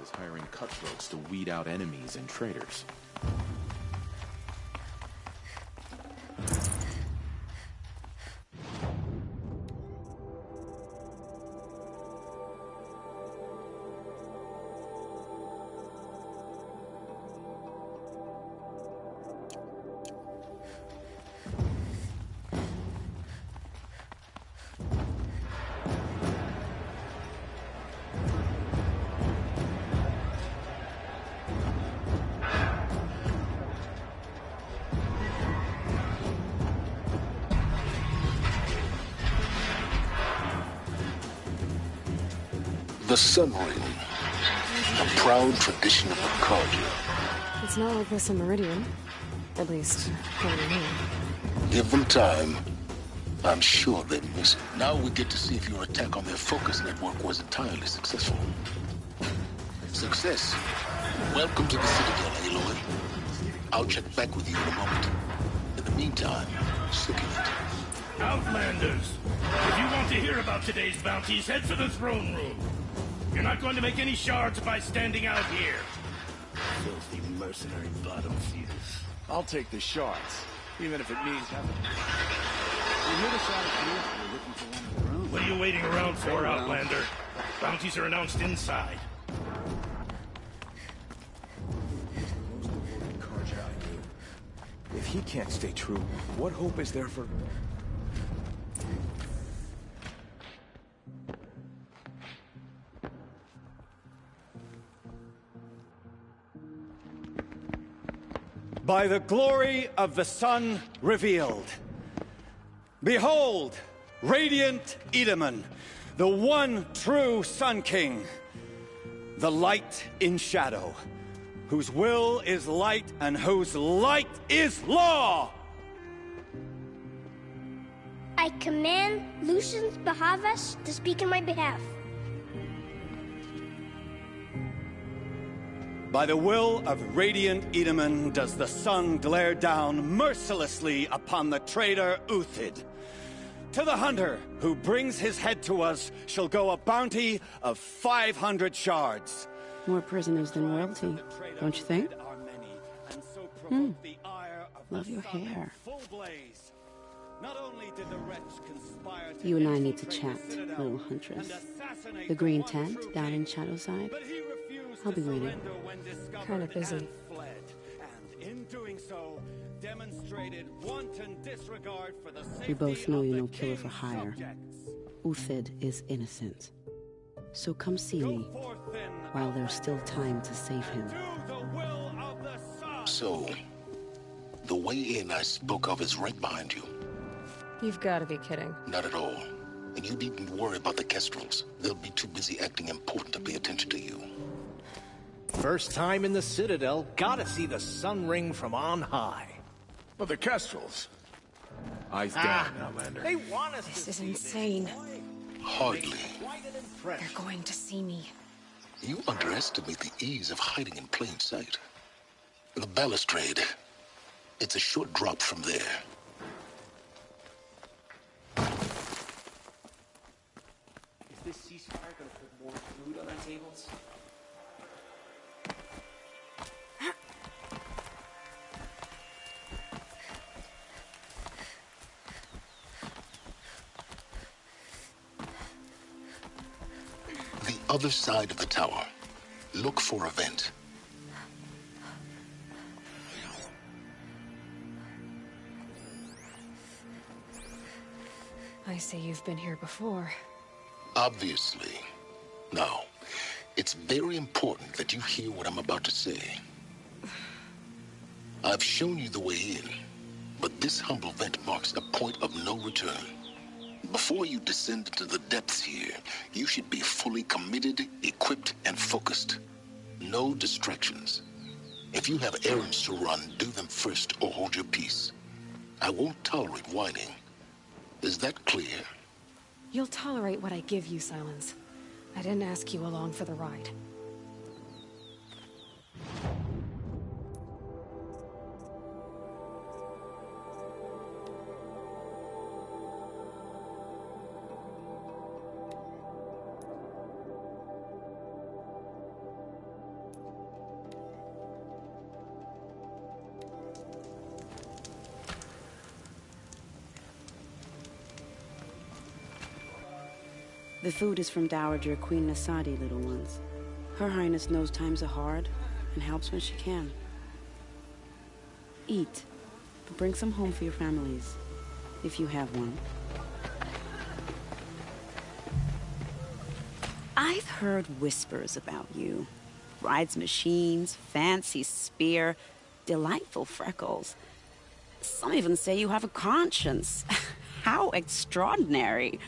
is hiring cutthroats to weed out enemies and traitors. The Sun Ring, a proud tradition of the Carja. It's not like this in Meridian. At least, according to me. Give them time. I'm sure they'd miss it. Now we get to see if your attack on their focus network was entirely successful. Success. Welcome to the Citadel, Aloy. I'll check back with you in a moment. In the meantime, stick it. Outlanders! If you want to hear about today's bounties, head for the throne room. You're not going to make any shards by standing out here. Filthy mercenary bottom feeders. I'll take the shards, even if it means having... We're here to shot a field. We're looking for one of their own. What are you waiting around for, Outlander? Bounties are announced inside. If he can't stay true, what hope is there for... By the glory of the sun revealed. Behold, radiant Edaman, the one true Sun King, the light in shadow, whose will is light and whose light is law! I command Lucius Bahavas to speak in my behalf. By the will of radiant Edaman does the sun glare down mercilessly upon the traitor Uthid. To the hunter who brings his head to us shall go a bounty of 500 shards. More prisoners than royalty, don't you think? Love your hair. You and I need to chat, little huntress. The green tent down in Shadowside. I'll be waiting. Kinda busy. We both know you're no killer for hire. Uthid is innocent. So come see me, while there's still time to save him. So, the way in I spoke of is right behind you. You've got to be kidding. Not at all. And you needn't worry about the Kestrels. They'll be too busy acting important to pay attention to you. First time in the Citadel, gotta see the Sun Ring from on high. But the Kestrels. Eyes down, Outlander. They want us This is insane. Hardly. They're going to see me. You underestimate the ease of hiding in plain sight. The balustrade. It's a short drop from there. Is this ceasefire gonna put more food on our tables? The other side of the tower. Look for a vent. I see you've been here before. Obviously. Now, it's very important that you hear what I'm about to say. I've shown you the way in, but this humble vent marks a point of no return. Before you descend into the depths here, you should be fully committed, equipped, and focused. No distractions. If you have errands to run, do them first or hold your peace. I won't tolerate whining. Is that clear? You'll tolerate what I give you, Silence. I didn't ask you along for the ride. The food is from Dowager Queen Nasadi, little ones. Her Highness knows times are hard and helps when she can. Eat, but bring some home for your families, if you have one. I've heard whispers about you. Rides machines, fancy spear, delightful freckles. Some even say you have a conscience. How extraordinary.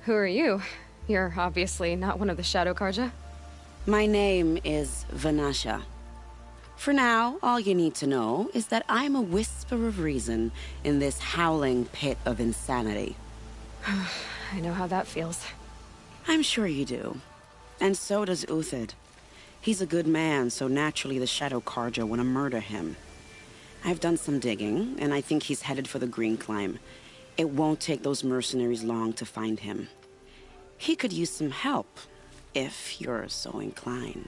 Who are you? You're obviously not one of the Shadow Karja. My name is Vanasha. For now, all you need to know is that I'm a whisper of reason in this howling pit of insanity. I know how that feels. I'm sure you do. And so does Uthid. He's a good man, so naturally the Shadow Karja want to murder him. I've done some digging, and I think he's headed for the Green Climb. It won't take those mercenaries long to find him. He could use some help, if you're so inclined.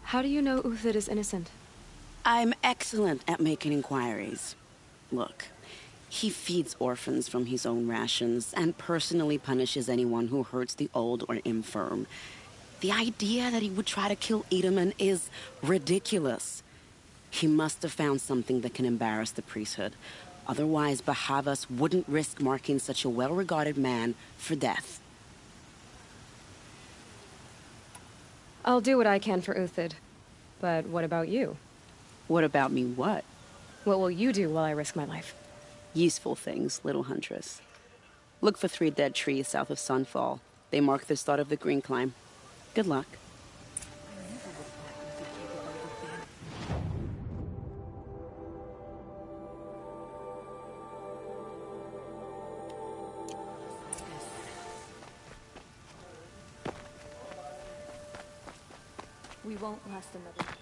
How do you know Uthid is innocent? I'm excellent at making inquiries. Look, he feeds orphans from his own rations and personally punishes anyone who hurts the old or infirm. The idea that he would try to kill Edelman is ridiculous. He must have found something that can embarrass the priesthood. Otherwise, Bahavas wouldn't risk marking such a well-regarded man for death. I'll do what I can for Uthid. But what about you? What about me what? What will you do while I risk my life? Useful things, little huntress. Look for 3 dead trees south of Sunfall. They mark the start of the Green Climb. Good luck. We won't last another.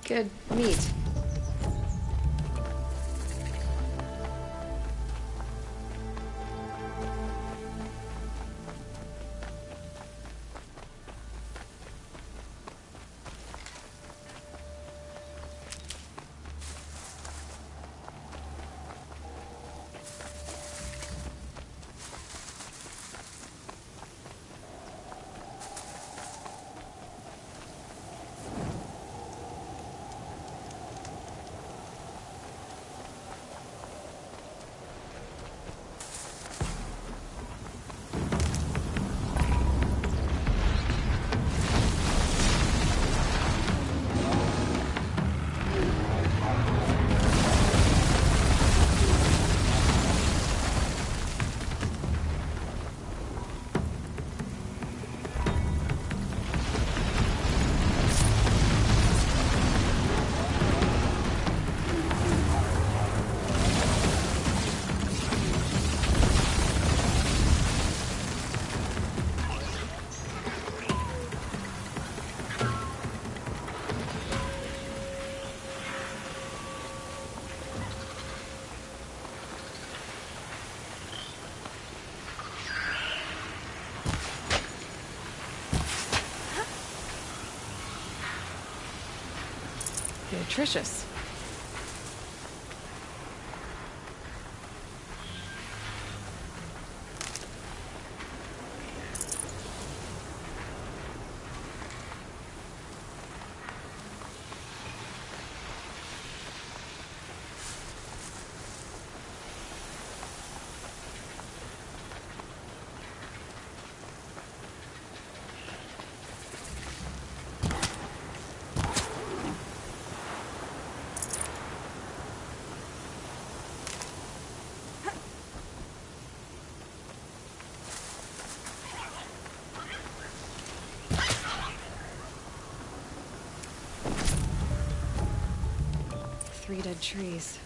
Good meat. Nutritious. 3 dead trees,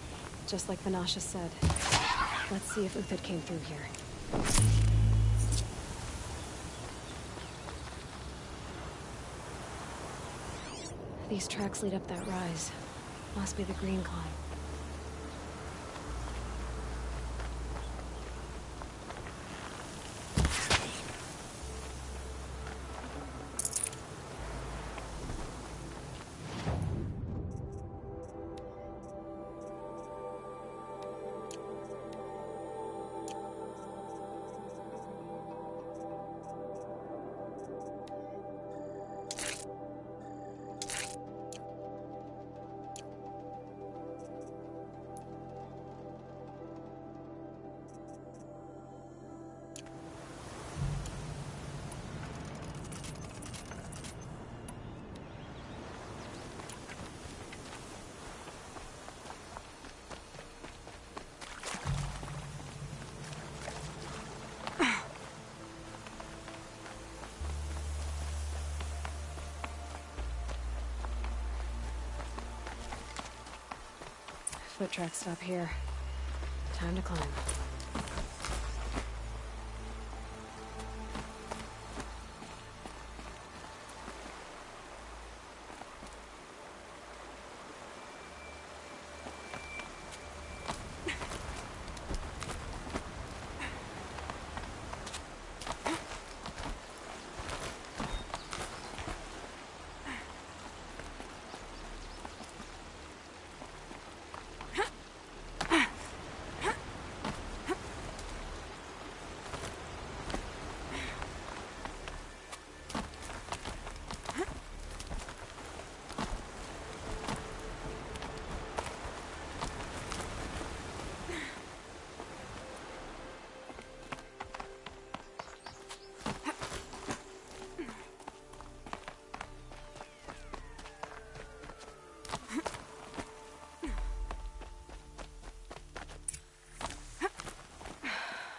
just like Vanasha said. Let's see if Uthid came through here. These tracks lead up that rise. Must be the green climb. Foot tracks stop here. Time to climb.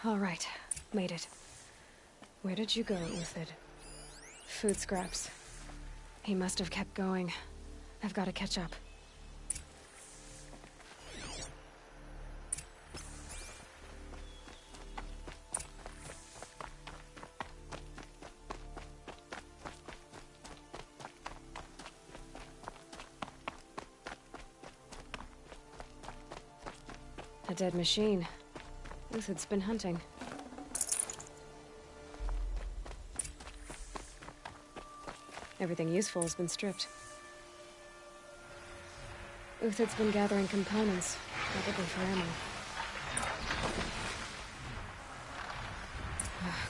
All right, made it. Where did you go, Uthid? Food scraps. He must have kept going. I've got to catch up. A dead machine. Uthid's been hunting. Everything useful has been stripped. Uthid's been gathering components, probably for ammo.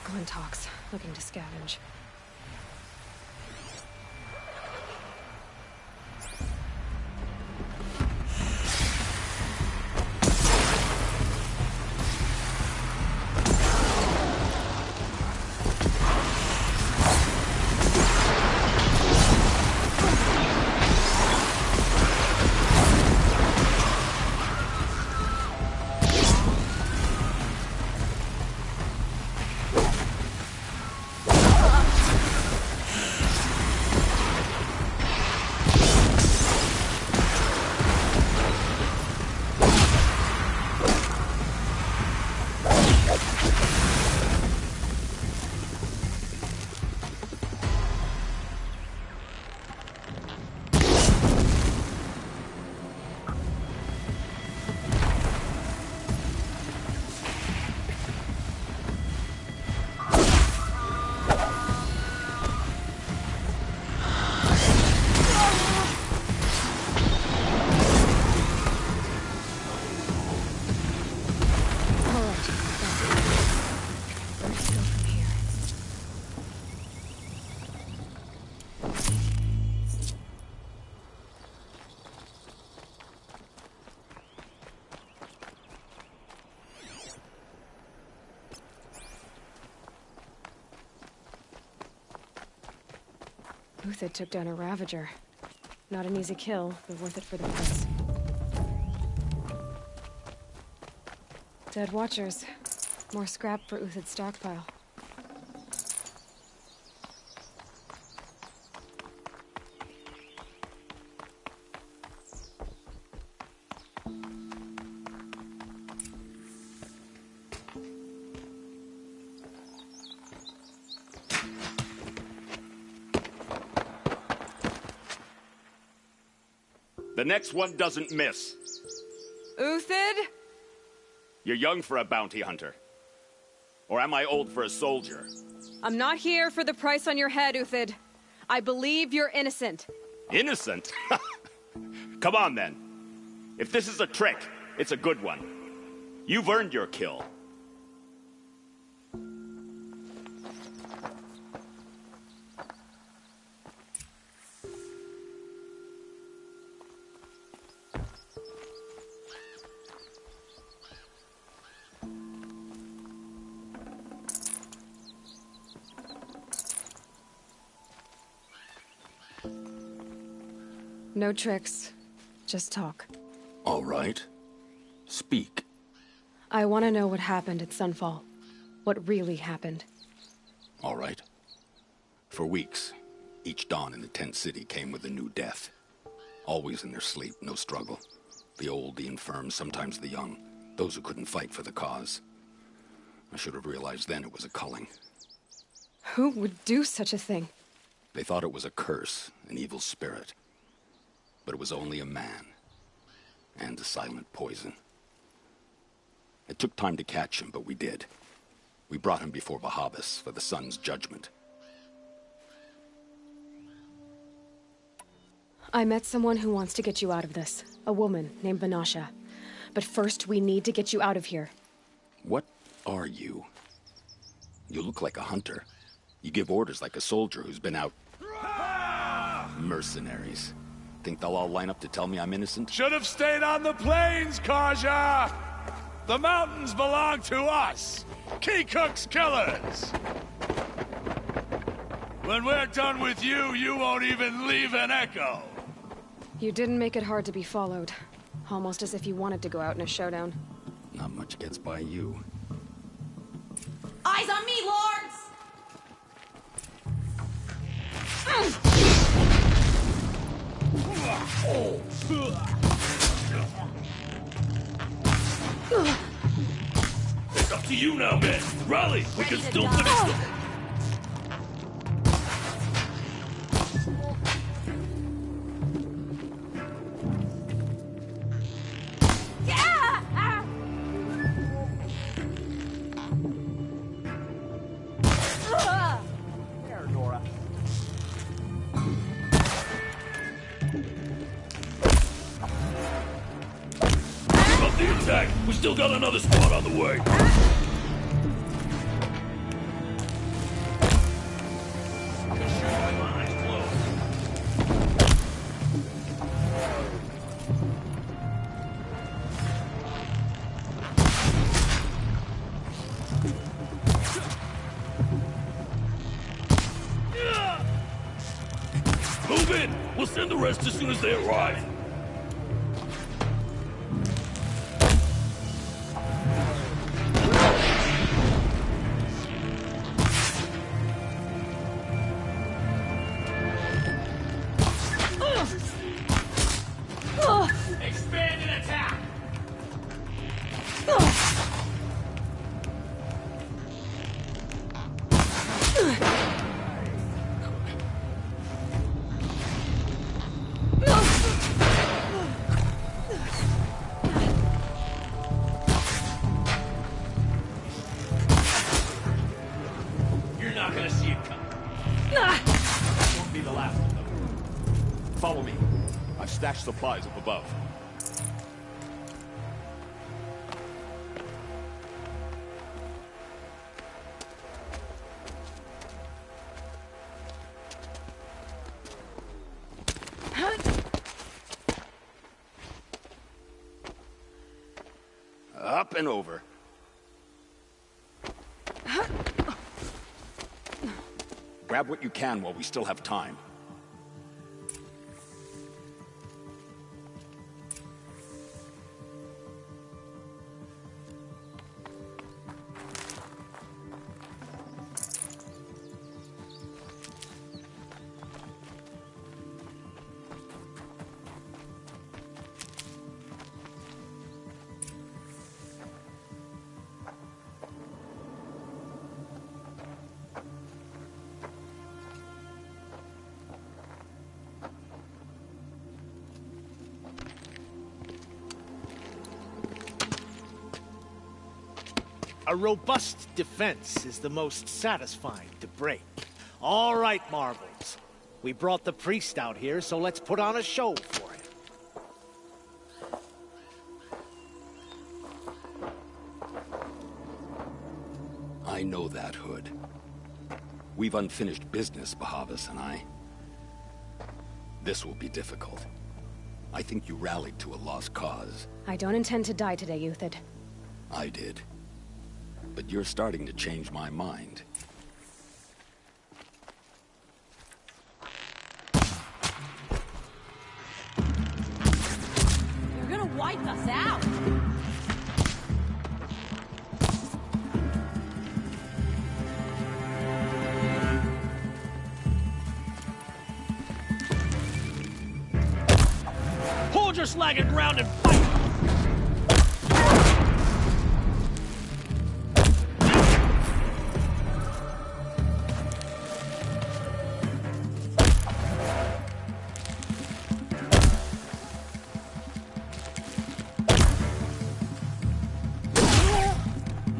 Glintox, looking to scavenge. Uthid took down a Ravager. Not an easy kill, but worth it for the price. Dead Watchers. More scrap for Uthid's stockpile. The next one doesn't miss. Uthid? You're young for a bounty hunter. Or am I old for a soldier? I'm not here for the price on your head, Uthid. I believe you're innocent. Innocent? Come on, then. If this is a trick, it's a good one. You've earned your kill. No tricks. Just talk. All right. Speak. I want to know what happened at Sunfall. What really happened. All right. For weeks, each dawn in the tent city came with a new death. Always in their sleep, no struggle. The old, the infirm, sometimes the young. Those who couldn't fight for the cause. I should have realized then it was a culling. Who would do such a thing? They thought it was a curse, an evil spirit. But it was only a man. And a silent poison. It took time to catch him, but we did. We brought him before Bahavas for the sun's judgment. I met someone who wants to get you out of this. A woman named Vanasha. But first, we need to get you out of here. What are you? You look like a hunter. You give orders like a soldier who's been out... Mercenaries. Think they'll all line up to tell me I'm innocent? Should have stayed on the plains, Kaja! The mountains belong to us! Keycook's killers! When we're done with you, you won't even leave an echo! You didn't make it hard to be followed. Almost as if you wanted to go out in a showdown. Not much gets by you. Eyes on me, lords! It's up to you now, men. Rally! We can still finish them. There, Nora. Keep up the attack. We still got another squad on the way. Move in! We'll send the rest as soon as they arrive. Expand and attack! You're not gonna see it coming. Won't be the last of them. Follow me. I've stashed supplies up above. Up and over. Grab what you can while we still have time. A robust defense is the most satisfying to break. All right, Marbles. We brought the priest out here, so let's put on a show for him. I know that, Hood. We've unfinished business, Bahavas and I. This will be difficult. I think you rallied to a lost cause. I don't intend to die today, Uthid. I did. But you're starting to change my mind. You're gonna wipe us out! Hold your slagging ground and fight!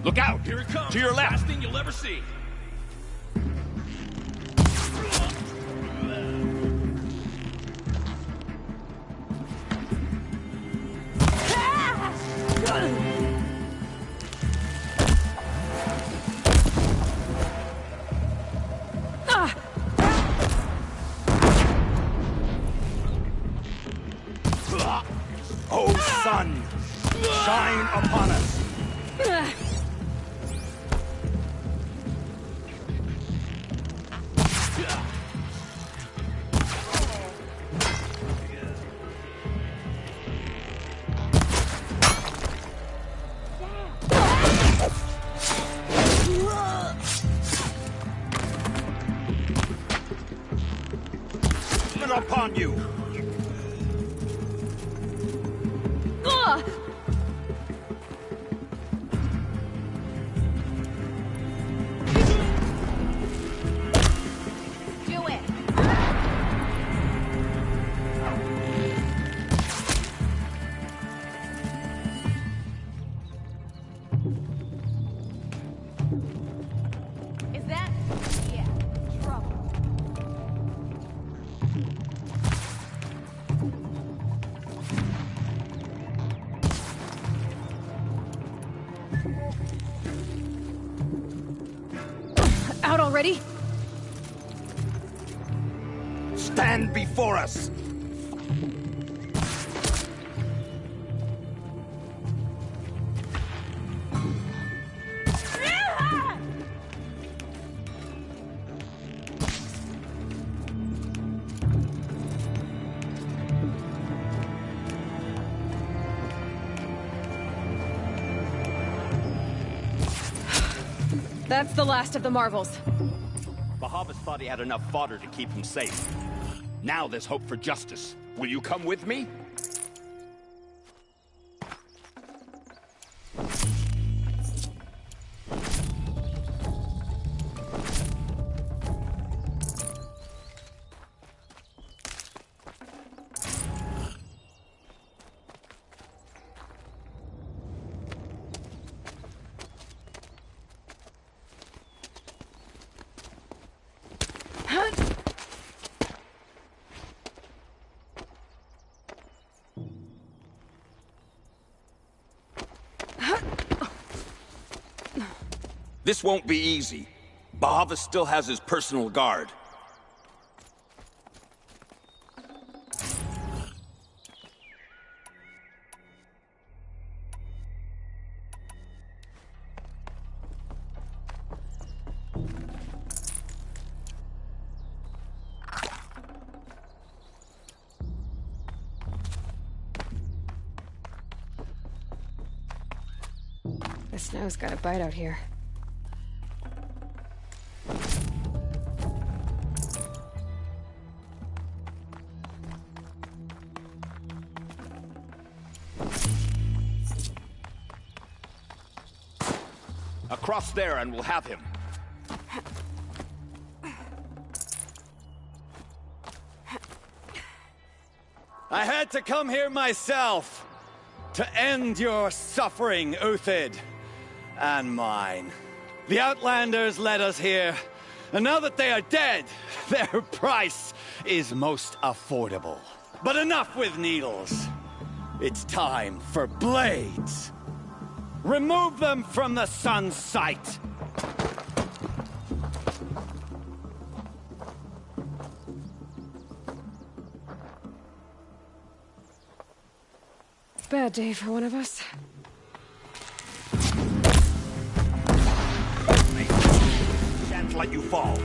Look out! Here it comes! To your left! Last thing you'll ever see! Oh, sun! Shine upon us! Upon you! Do it! Is that... yeah, trouble. Out already? Stand before us! That's the last of the marvels. Bahavas thought he had enough fodder to keep him safe. Now there's hope for justice. Will you come with me? This won't be easy. Bahavas still has his personal guard. The snow's got a bite out here. Across there and we'll have him. I had to come here myself to end your suffering, Uthid. And mine. The Outlanders led us here, and now that they are dead, their price is most affordable. But enough with needles. It's time for blades. Remove them from the sun's sight. Bad day for one of us. Shan't let you fall.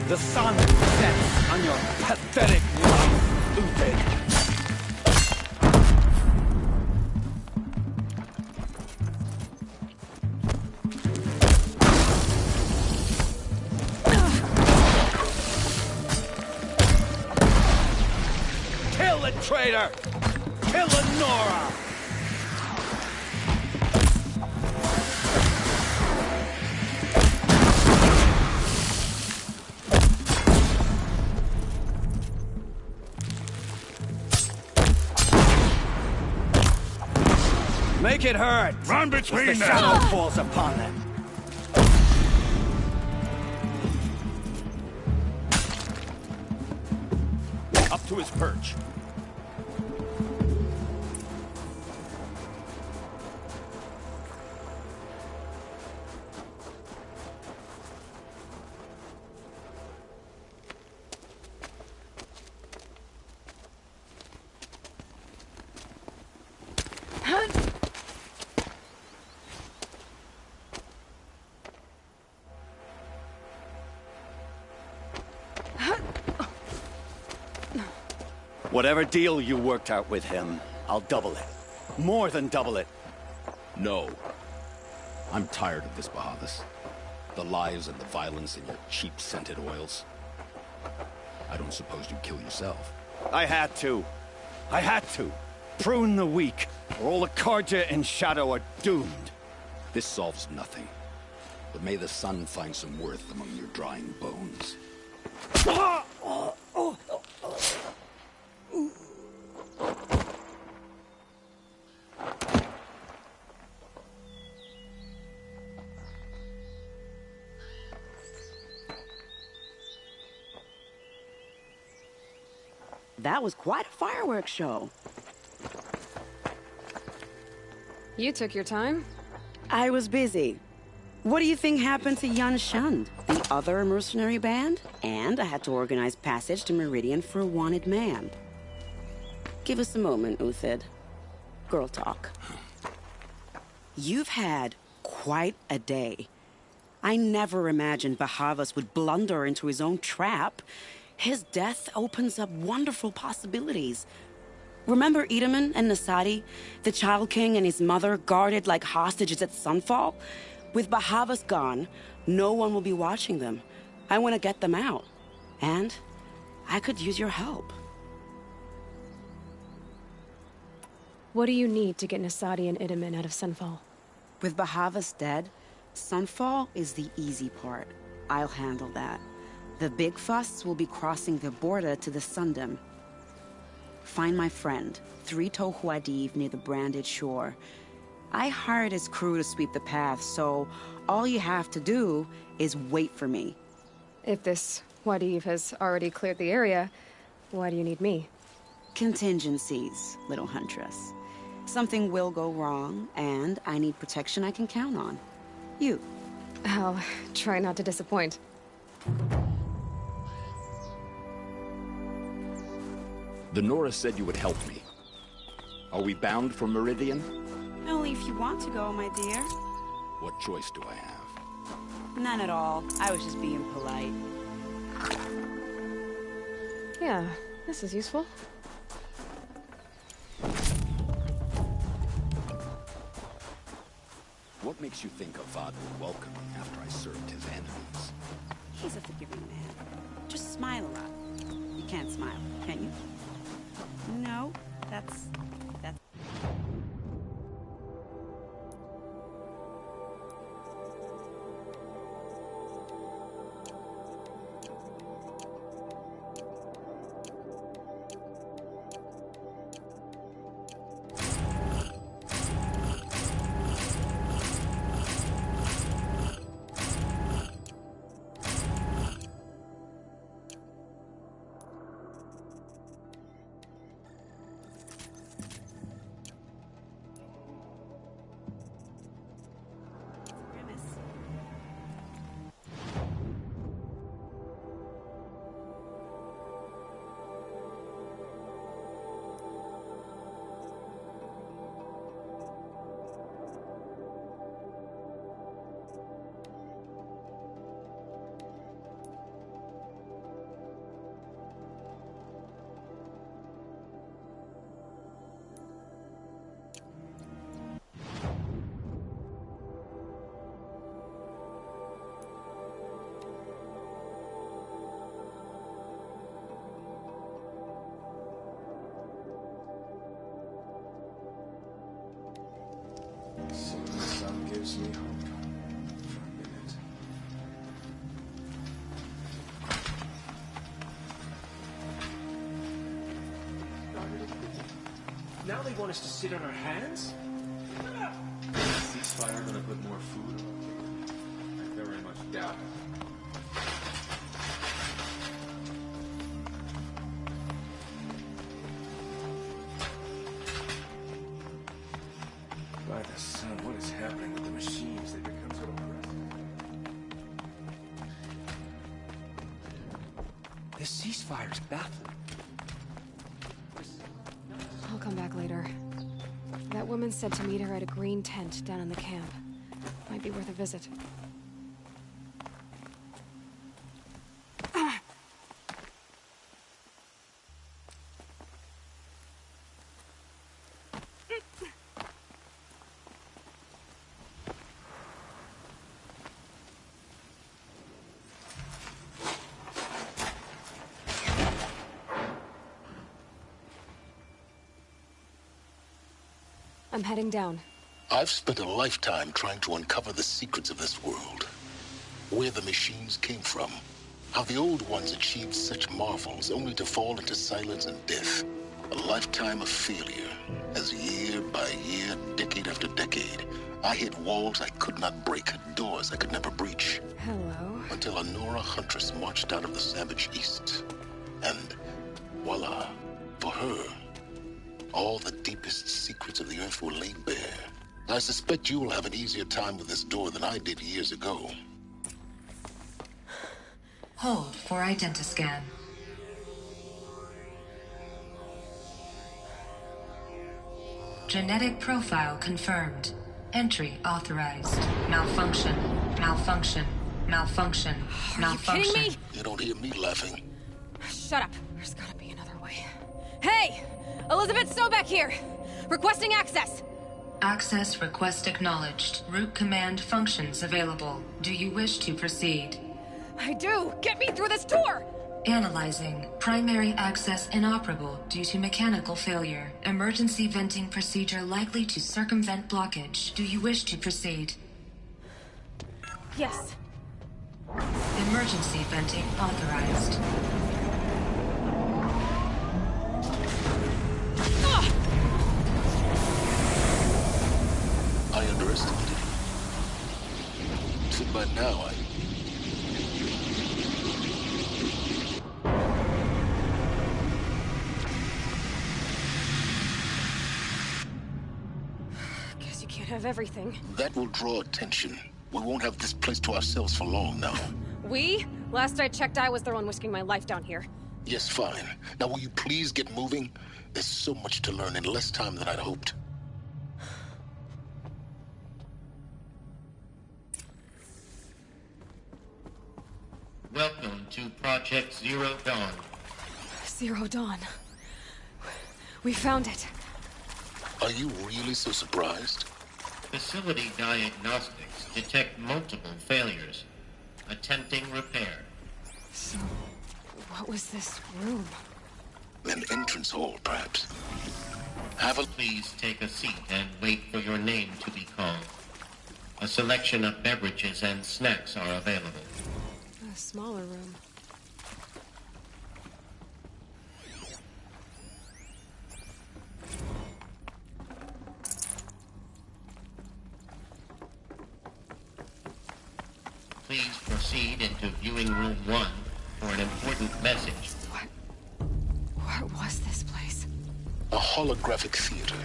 The sun sets on your pathetic life, Uthid. Kill the traitor! Kill Lenora! Make it hurt! Run between as the them! shadow falls upon them. Up to his perch. Whatever deal you worked out with him, I'll double it. More than double it. No. I'm tired of this, Bahavas. The lies and the violence in your cheap scented oils. I don't suppose you'd kill yourself. I had to. I had to. Prune the weak, or all the Karja and Shadow are doomed. This solves nothing. But may the sun find some worth among your drying bones. That was quite a fireworks show. You took your time. I was busy. What do you think happened to Yan Shund, the other mercenary band? And I had to organize passage to Meridian for a wanted man. Give us a moment, Uthid. Girl talk. You've had quite a day. I never imagined Bahavas would blunder into his own trap. His death opens up wonderful possibilities. Remember Edaman and Nasadi, the Child King and his mother guarded like hostages at Sunfall? With Bahavas gone, no one will be watching them. I want to get them out. And I could use your help. What do you need to get Nasadi and Edaman out of Sunfall? With Bahavas dead, Sunfall is the easy part. I'll handle that. The big fuss will be crossing the border to the Sundom. Find my friend, 3-Toe Huadiv, near the Branded Shore. I hired his crew to sweep the path, so all you have to do is wait for me. If this Huadiv has already cleared the area, why do you need me? Contingencies, little huntress. Something will go wrong, and I need protection I can count on. You. I'll try not to disappoint. The Nora said you would help me. Are we bound for Meridian? Only if you want to go, my dear. What choice do I have? None at all. I was just being polite. Yeah, this is useful. What makes you think Avad will welcome me after I served his enemies? He's a forgiving man. Just smile a lot. You can't smile, can you? No, that's... Now they want us to sit on our hands? Is the ceasefire gonna put more food on the table? I very much doubt it. By the sun, what is happening with the machines? They become so aggressive. This ceasefire's baffling. I'll come back later. That woman said to meet her at a green tent down in the camp. Might be worth a visit. I'm heading down. I've spent a lifetime trying to uncover the secrets of this world. Where the machines came from. How the old ones achieved such marvels only to fall into silence and death. A lifetime of failure. As year by year, decade after decade, I hit walls I could not break, doors I could never breach. Hello. Until a Nora huntress marched out of the savage east. And voila, for her, all the deepest secrets of the Earth were laid bare. I suspect you will have an easier time with this door than I did years ago. Hold for identiscan. Genetic profile confirmed. Entry authorized. Malfunction. Malfunction. Malfunction. Malfunction. Are you kidding me? You don't hear me laughing. Shut up. There's gotta be another way. Hey! Elizabeth Sobeck here! Requesting access! Access request acknowledged. Root command functions available. Do you wish to proceed? I do! Get me through this door! Analyzing. Primary access inoperable due to mechanical failure. Emergency venting procedure likely to circumvent blockage. Do you wish to proceed? Yes. Emergency venting authorized. I underestimated you. So by now, Guess you can't have everything. That will draw attention. We won't have this place to ourselves for long now. We? Last I checked, I was the one risking my life down here. Yes, fine. Now will you please get moving? There's so much to learn in less time than I'd hoped. Welcome to Project Zero Dawn. Zero Dawn. We found it. Are you really so surprised? Facility diagnostics detect multiple failures. Attempting repair. So, what was this room? An entrance hall, perhaps. Please take a seat and wait for your name to be called. A selection of beverages and snacks are available. A smaller room. Please proceed into viewing room 1 for an important message. What was this place? A holographic theater.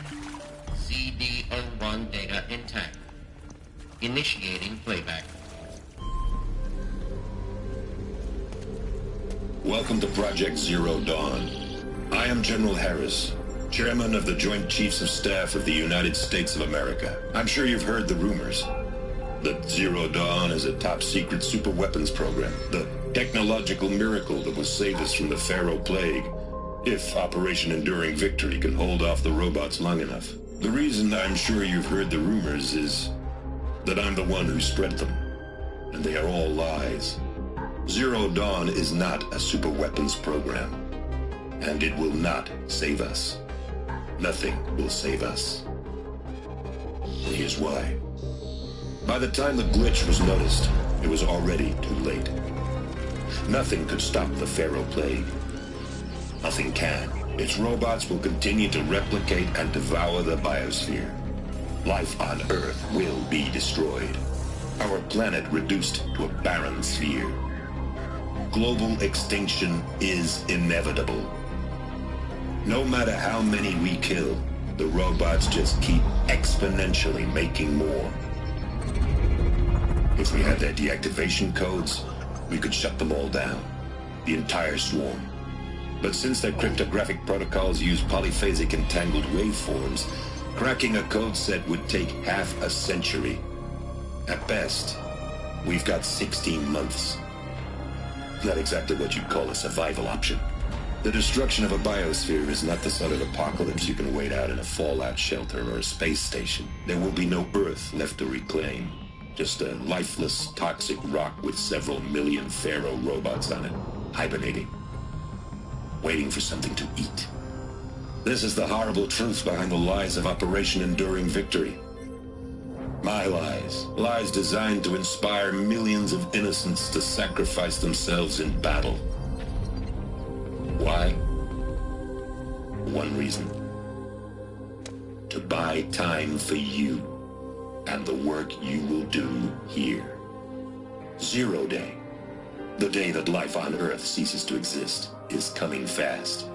CD01 data intact. Initiating playback. Welcome to Project Zero Dawn. I am General Harris, Chairman of the Joint Chiefs of Staff of the United States of America. I'm sure you've heard the rumors that Zero Dawn is a top-secret super-weapons program, the technological miracle that will save us from the Pharaoh Plague, if Operation Enduring Victory can hold off the robots long enough. The reason I'm sure you've heard the rumors is that I'm the one who spread them, and they are all lies. Zero Dawn is not a super-weapons program, and it will not save us. Nothing will save us. Here's why. By the time the glitch was noticed, it was already too late. Nothing could stop the Pharaoh Plague. Nothing can. Its robots will continue to replicate and devour the biosphere. Life on Earth will be destroyed. Our planet reduced to a barren sphere. Global extinction is inevitable. No matter how many we kill, the robots just keep exponentially making more. If we had their deactivation codes, we could shut them all down. The entire swarm. But since their cryptographic protocols use polyphasic entangled waveforms, cracking a code set would take half a century. At best, we've got 16 months. Not exactly what you'd call a survival option. The destruction of a biosphere is not the sort of apocalypse you can wait out in a fallout shelter or a space station. There will be no Earth left to reclaim. Just a lifeless, toxic rock with several million Pharaoh robots on it, hibernating, waiting for something to eat. This is the horrible truth behind the lies of Operation Enduring Victory. My lies. Lies designed to inspire millions of innocents to sacrifice themselves in battle. Why? One reason. To buy time for you and the work you will do here. 0 Day. The day that life on Earth ceases to exist is coming fast.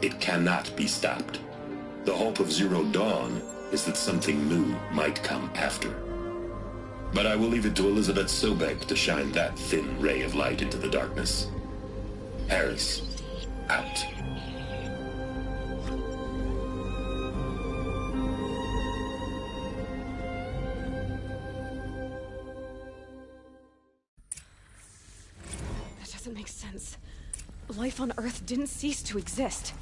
It cannot be stopped. The hope of Zero Dawn is that something new might come after. But I will leave it to Elizabeth Sobek to shine that thin ray of light into the darkness. Harris, out. That doesn't make sense. Life on Earth didn't cease to exist.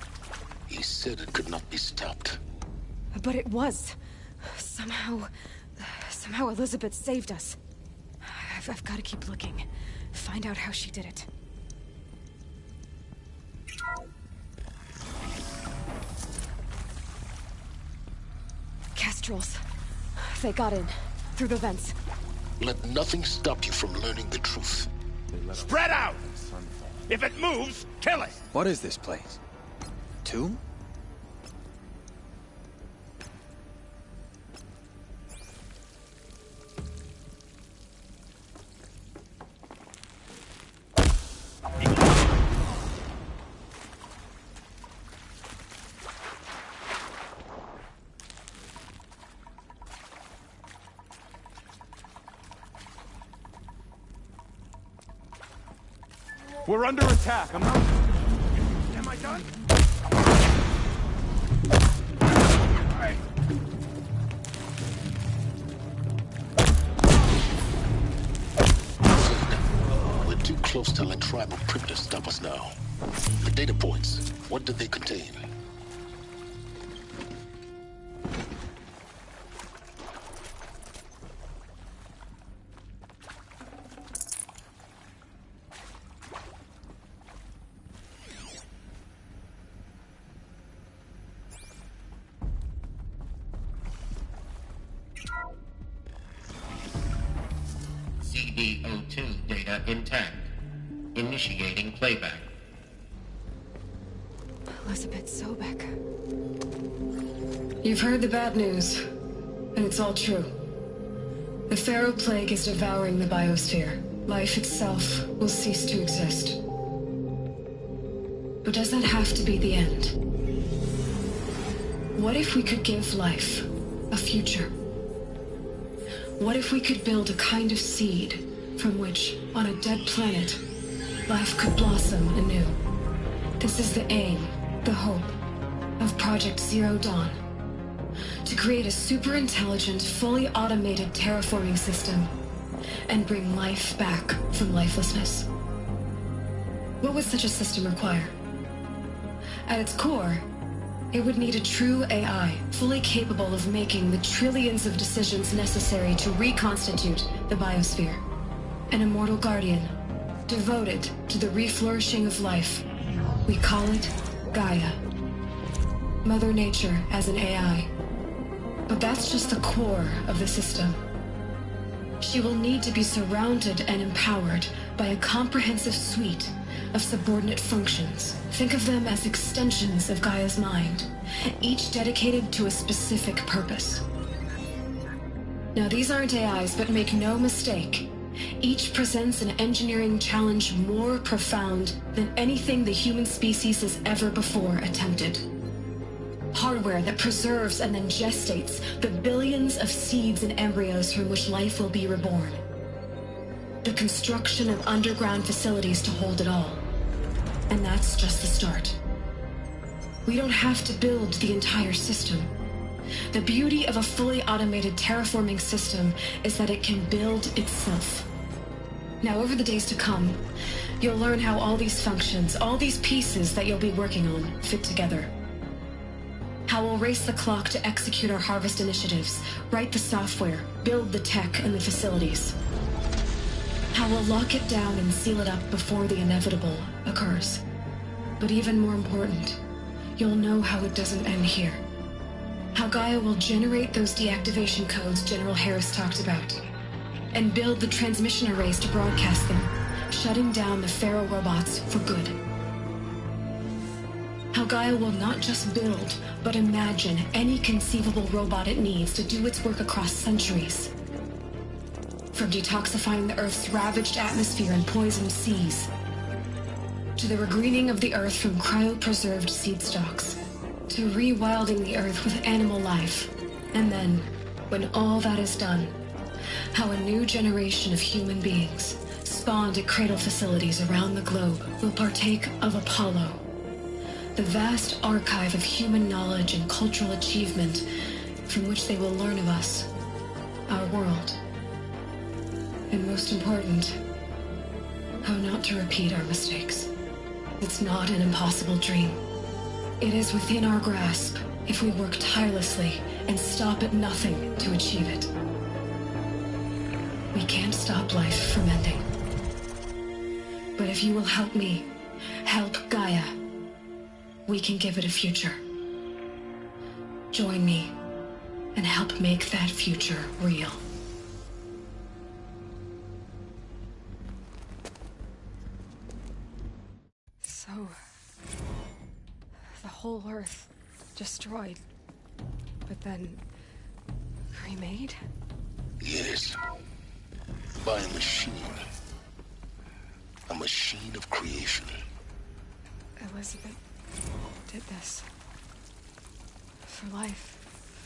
He said it could not be stopped. But it was. Somehow Elizabeth saved us. I've got to keep looking. Find out how she did it. Kestrels. They got in. Through the vents. Let nothing stop you from learning the truth. Spread out! If it moves, kill it! What is this place? Tomb? We're under attack. I'm not... Am I done? Right. We're too close to let tribal crypto stop us now. The data points, what did they contain? CD02 data intact. Initiating playback. Elizabeth Sobek. You've heard the bad news, and it's all true. The Pharaoh Plague is devouring the biosphere. Life itself will cease to exist. But does that have to be the end? What if we could give life a future? What if we could build a kind of seed from which, on a dead planet, life could blossom anew? This is the aim, the hope, of Project Zero Dawn. To create a super-intelligent, fully automated terraforming system and bring life back from lifelessness. What would such a system require? At its core, it would need a true AI, fully capable of making the trillions of decisions necessary to reconstitute the biosphere. An immortal guardian, devoted to the reflourishing of life. We call it Gaia. Mother Nature as an AI. But that's just the core of the system. She will need to be surrounded and empowered by a comprehensive suite of subordinate functions. Think of them as extensions of Gaia's mind, each dedicated to a specific purpose. Now, these aren't AIs, but make no mistake, each presents an engineering challenge more profound than anything the human species has ever before attempted. Hardware that preserves and then gestates the billions of seeds and embryos from which life will be reborn. The construction of underground facilities to hold it all. And that's just the start. We don't have to build the entire system. The beauty of a fully automated terraforming system is that it can build itself. Now, over the days to come, you'll learn how all these functions, all these pieces that you'll be working on, fit together. How we'll race the clock to execute our harvest initiatives, write the software, build the tech and the facilities. How we'll lock it down and seal it up before the inevitable occurs. But even more important, you'll know how it doesn't end here. How Gaia will generate those deactivation codes General Harris talked about, and build the transmission arrays to broadcast them, shutting down the Pharaoh robots for good. How Gaia will not just build, but imagine any conceivable robot it needs to do its work across centuries. From detoxifying the Earth's ravaged atmosphere and poisoned seas, to the regreening of the Earth from cryopreserved seed stalks, to rewilding the Earth with animal life. And then, when all that is done, how a new generation of human beings, spawned at cradle facilities around the globe, will partake of Apollo, the vast archive of human knowledge and cultural achievement from which they will learn of us, our world. And most important, how not to repeat our mistakes. It's not an impossible dream. It is within our grasp if we work tirelessly and stop at nothing to achieve it. We can't stop life from ending. But if you will help me, help Gaia, we can give it a future. Join me and help make that future real. So, the whole Earth destroyed, but then remade? Yes. By a machine. A machine of creation. Elizabeth did this. For life.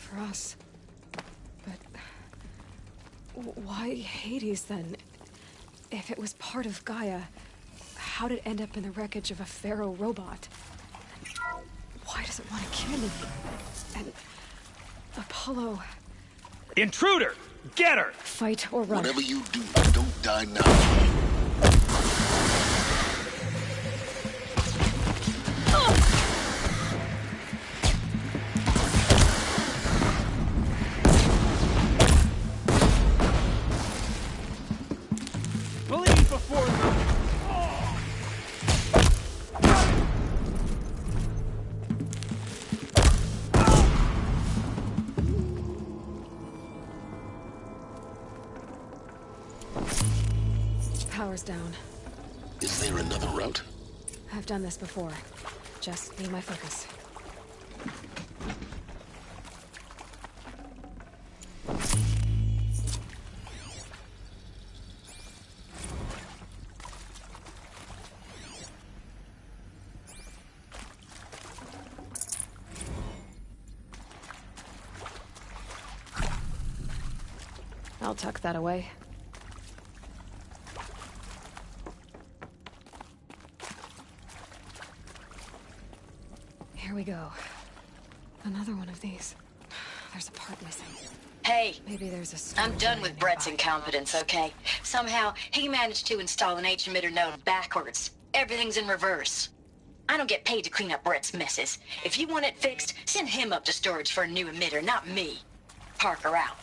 For us. But why Hades then? If it was part of Gaia, how did it end up in the wreckage of a Pharaoh robot? Why does it want to kill me? And Apollo... Intruder! Get her! Fight or run. Whatever you do, don't die now. Believe before Power's down. Is there another route? I've done this before. Just need my focus. I'll tuck that away. Here we go. Another one of these. There's a part missing. Hey, maybe there's a... I'm done with Brett's incompetence, okay? Somehow, he managed to install an H-emitter node backwards. Everything's in reverse. I don't get paid to clean up Brett's messes. If you want it fixed, send him up to storage for a new emitter, not me. Parker out.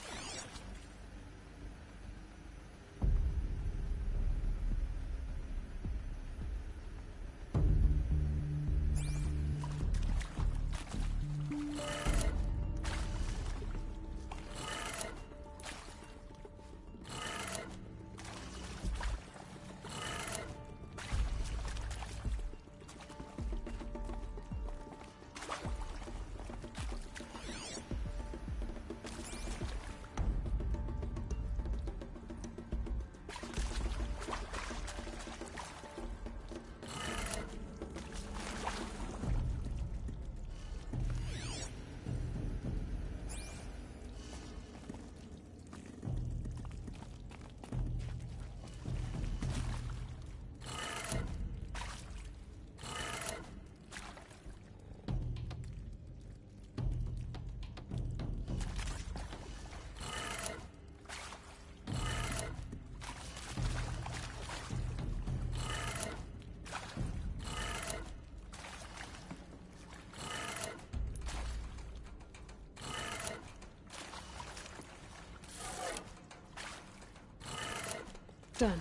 Done.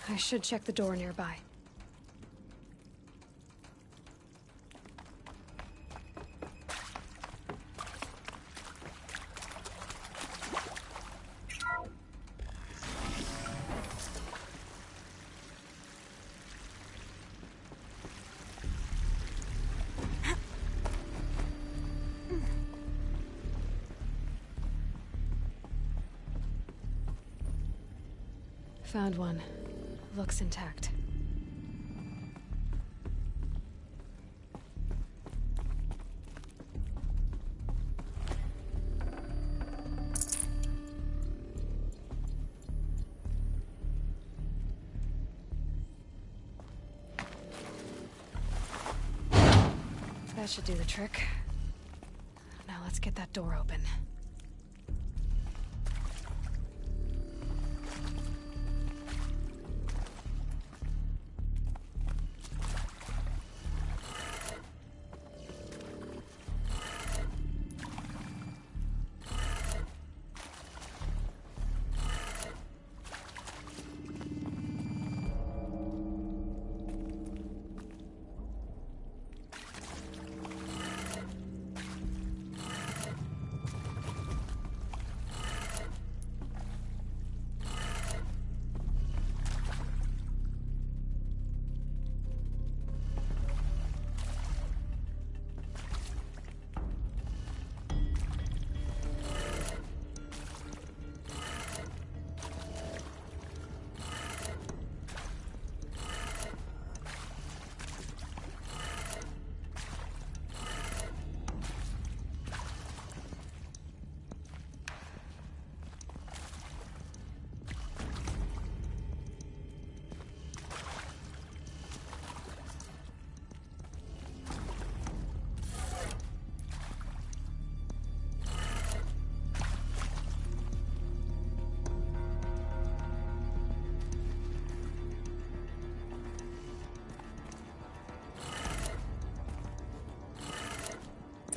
I should check the door nearby. Found one. Looks intact. That should do the trick. Now let's get that door open.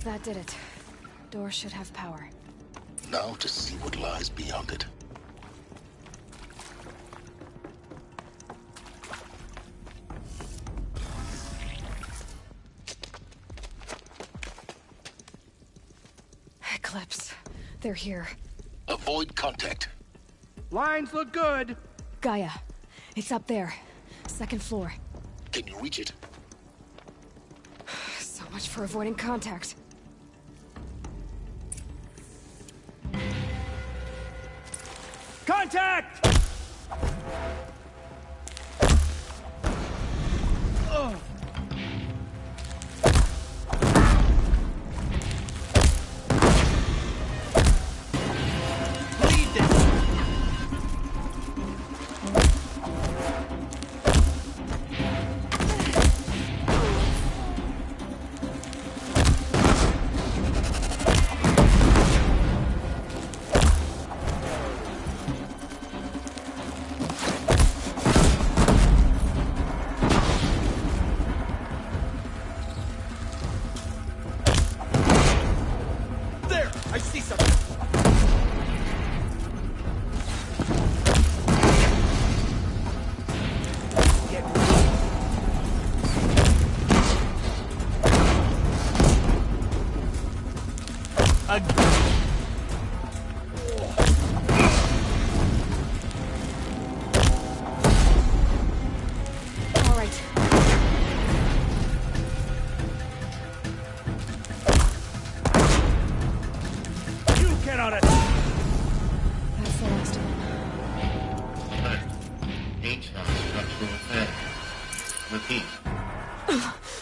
That did it. Door should have power. Now to see what lies beyond it. Eclipse. They're here. Avoid contact. Lines look good. Gaia. It's up there. Second floor. Can you reach it? So much for avoiding contact. Contact! Ugh.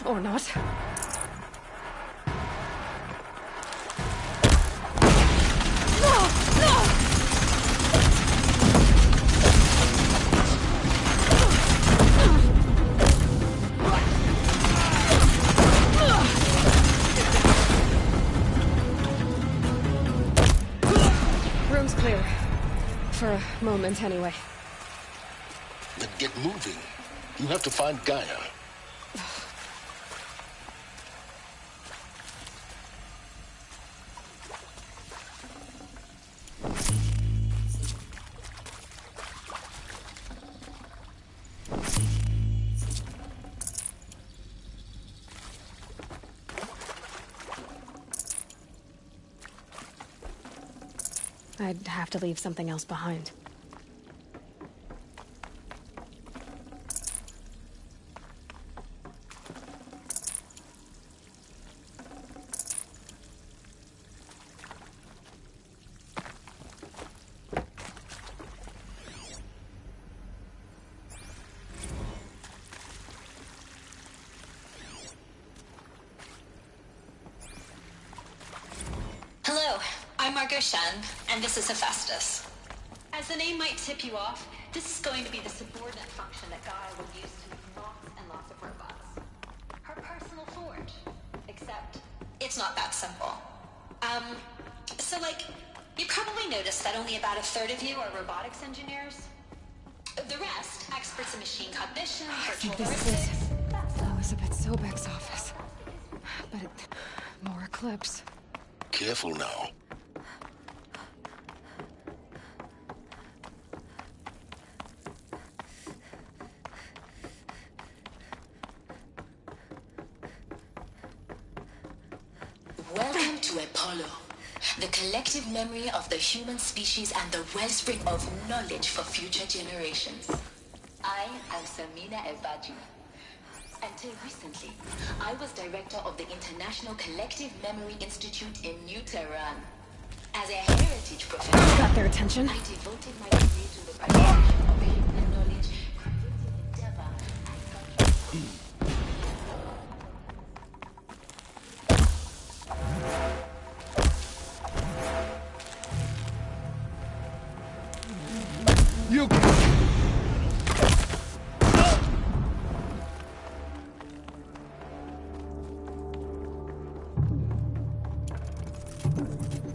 Or not. Room's clear. For a moment, anyway. Then get moving. You have to find Gaia. I'd have to leave something else behind. Hello, I'm Margot Shen, and this is Hephaestus. As the name might tip you off, this is going to be the subordinate function that Gaia will use to make lots and lots of robots. Her personal forge. Except, it's not that simple. You probably noticed that only about a third of you are robotics engineers. The rest, experts in machine cognition, I think virtual this is heuristics. Elizabeth Sobek's office. But more Eclipse. Careful now. Welcome to Apollo, the collective memory of the human species and the wellspring of knowledge for future generations. I am Samina Evaju. Until recently, I was director of the International Collective Memory Institute in New Tehran. As a heritage professor, Got their attention. I devoted my career to the preservation of human knowledge, creative endeavor, You...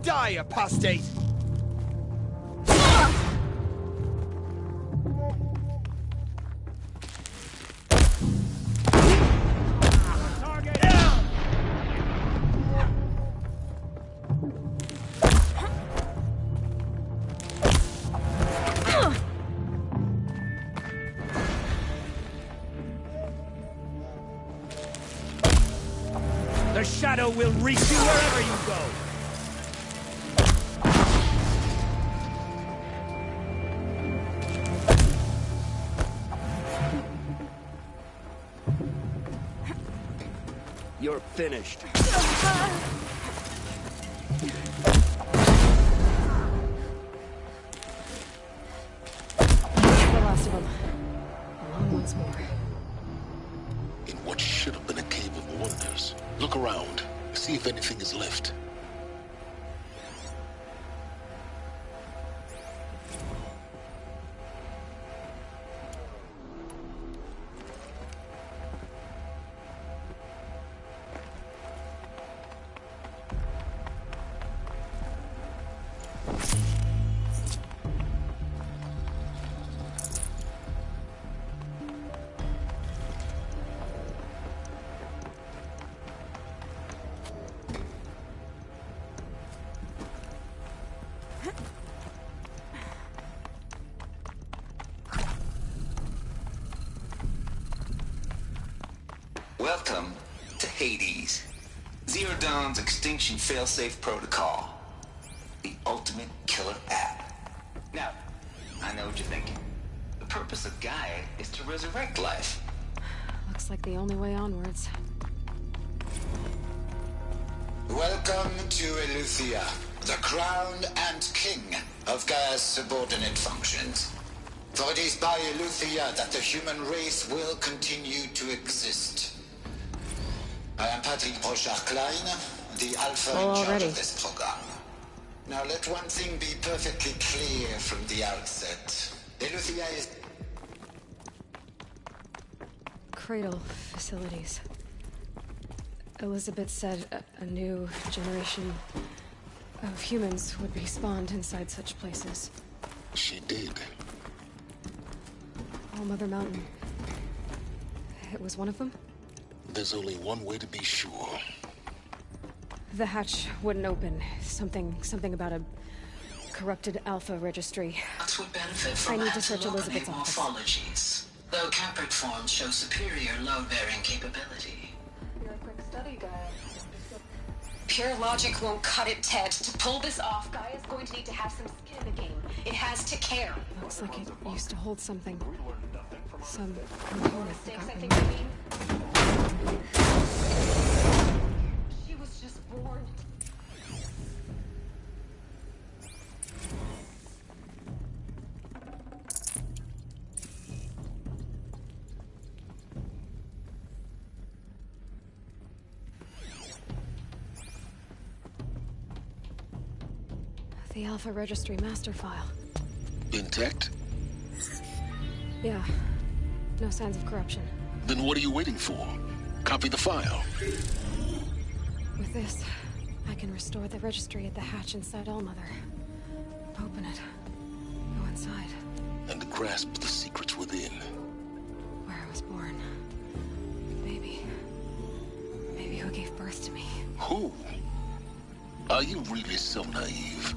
Die, apostate! Target down! The shadow will reach you wherever you go! You're finished. The last of them. Along once more. In what should have been a cave of wonders. Look around. See if anything is left. Welcome to Hades, Zero Dawn's extinction failsafe protocol, the ultimate killer app. Now, I know what you're thinking. The purpose of Gaia is to resurrect life. Looks like the only way onwards. Welcome to Eleuthia, the crown and king of Gaia's subordinate functions. For it is by Eleuthia that the human race will continue to exist. I am Patrick Brochard-Klein, the alpha in charge of this program. Now let one thing be perfectly clear from the outset. Eleuthia is... Cradle facilities. Elizabeth said a new generation of humans would be spawned inside such places. She did. All Mother Mountain. It was one of them? There's only one way to be sure. The hatch wouldn't open. Something about a corrupted alpha registry. That would benefit from I need to search antilopinate Elizabeth's office. morphologies, though Caprid forms show superior load-bearing capability. You're a quick study guy. Pure logic won't cut it, Ted. To pull this off, Gaia's going to need to have some skin in the game. It has to care. Looks like it used to hold something. Some component that got removed. She was just born. The Alpha Registry master file. Intact? Yeah. No signs of corruption. Then what are you waiting for? Copy the file. With this, I can restore the registry at the hatch inside Allmother. Open it. Go inside. And grasp the secrets within. Where I was born. Maybe who gave birth to me. Who? Are you really so naive?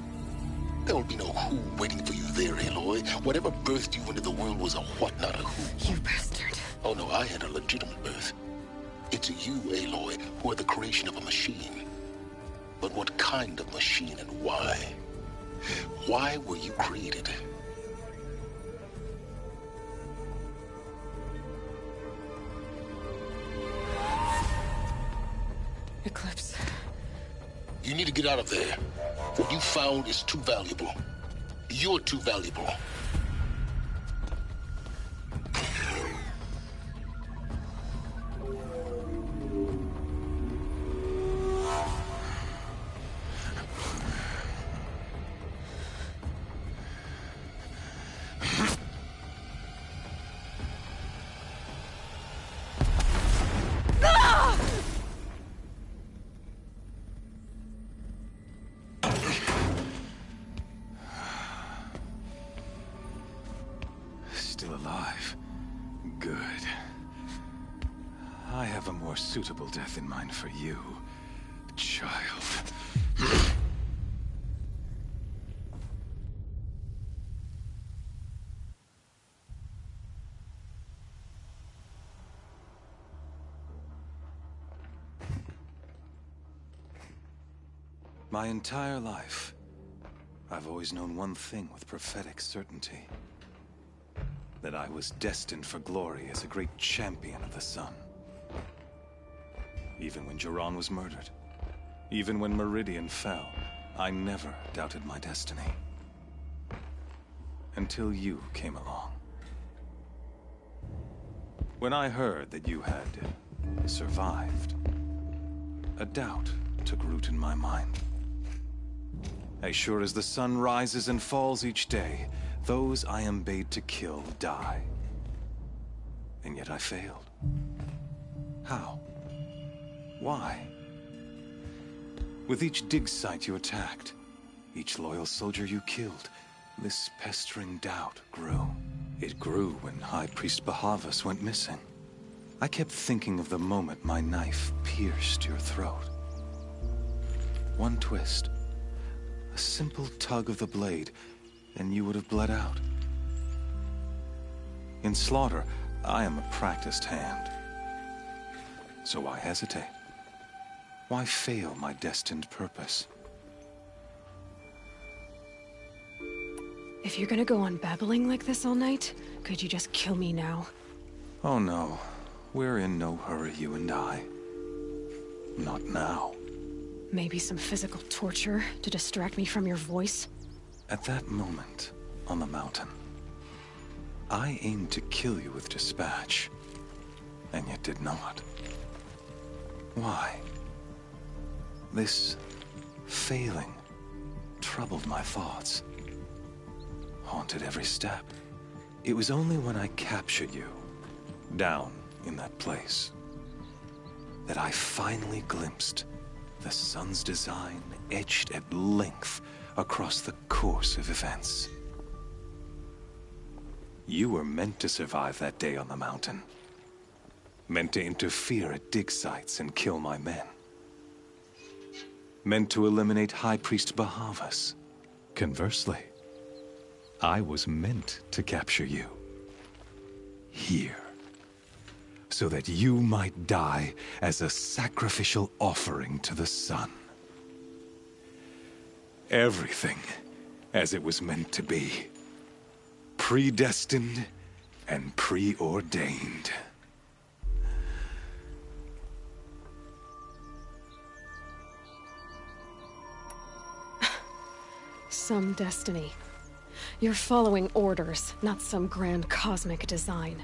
There will be no who waiting for you there, Aloy. Whatever birthed you into the world was a what, not a who. You bastard. Oh no, I had a legitimate birth. It's you, Aloy, who are the creation of a machine. But what kind of machine and why? Why were you created? Eclipse. You need to get out of there. What you found is too valuable. You're too valuable. Still alive. Good. I have a more suitable death in mind for you, child. My entire life, I've always known one thing with prophetic certainty. That I was destined for glory as a great champion of the sun. Even when Jiran was murdered, even when Meridian fell, I never doubted my destiny. Until you came along. When I heard that you had survived, a doubt took root in my mind. As sure as the sun rises and falls each day, those I am bade to kill die. And yet I failed. How? Why? With each dig site you attacked, each loyal soldier you killed, this pestering doubt grew. It grew when High Priest Bahavas went missing. I kept thinking of the moment my knife pierced your throat. One twist, a simple tug of the blade, and you would have bled out. In slaughter, I am a practiced hand. So why hesitate? Why fail my destined purpose? If you're gonna go on babbling like this all night, could you just kill me now? Oh no, we're in no hurry, you and I. Not now. Maybe some physical torture to distract me from your voice? At that moment, on the mountain, I aimed to kill you with dispatch, and yet did not. Why? This failing troubled my thoughts, haunted every step. It was only when I captured you, down in that place, that I finally glimpsed the sun's design etched at length across the course of events. You were meant to survive that day on the mountain. Meant to interfere at dig sites and kill my men. Meant to eliminate High Priest Bahavas. Conversely, I was meant to capture you. Here. So that you might die as a sacrificial offering to the sun. Everything as it was meant to be. Predestined and preordained. Some destiny. You're following orders, not some grand cosmic design.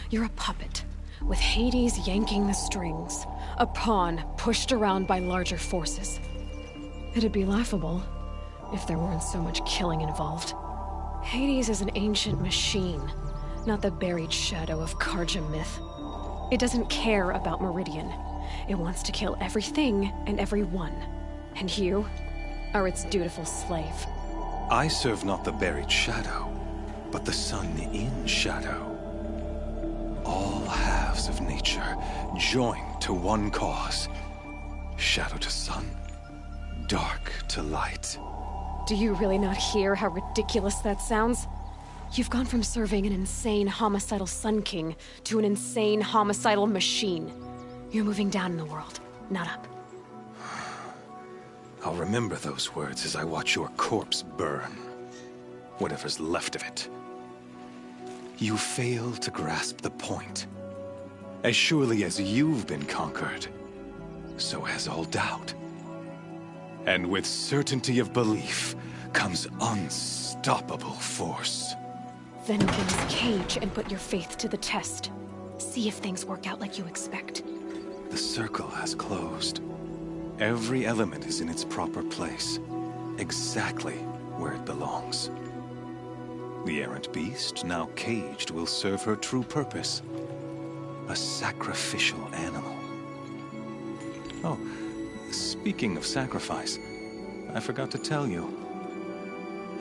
You're a puppet, with Hades yanking the strings. A pawn pushed around by larger forces. It'd be laughable if there weren't so much killing involved. Hades is an ancient machine, not the buried shadow of Karja myth. It doesn't care about Meridian. It wants to kill everything and everyone. And you are its dutiful slave. I serve not the buried shadow, but the sun in shadow. All halves of nature joined to one cause. Shadow to sun, dark to light. Do you really not hear how ridiculous that sounds? You've gone from serving an insane homicidal Sun King to an insane homicidal machine. You're moving down in the world, not up. I'll remember those words as I watch your corpse burn. Whatever's left of it. You fail to grasp the point. As surely as you've been conquered, so has all doubt. And with certainty of belief comes unstoppable force. Then open this cage and put your faith to the test. See if things work out like you expect. The circle has closed. Every element is in its proper place, exactly where it belongs. The errant beast, now caged, will serve her true purpose. A sacrificial animal. Oh, speaking of sacrifice, I forgot to tell you.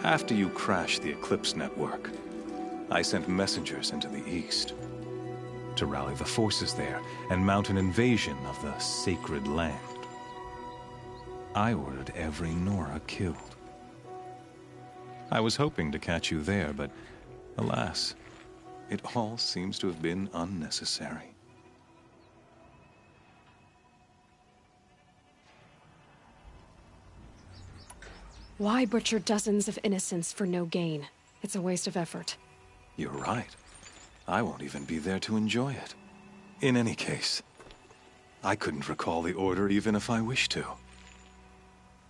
After you crashed the Eclipse network, I sent messengers into the east to rally the forces there and mount an invasion of the sacred land. I ordered every Nora killed. I was hoping to catch you there, but alas, it all seems to have been unnecessary. Why butcher dozens of innocents for no gain? It's a waste of effort. You're right. I won't even be there to enjoy it. In any case, I couldn't recall the order even if I wished to.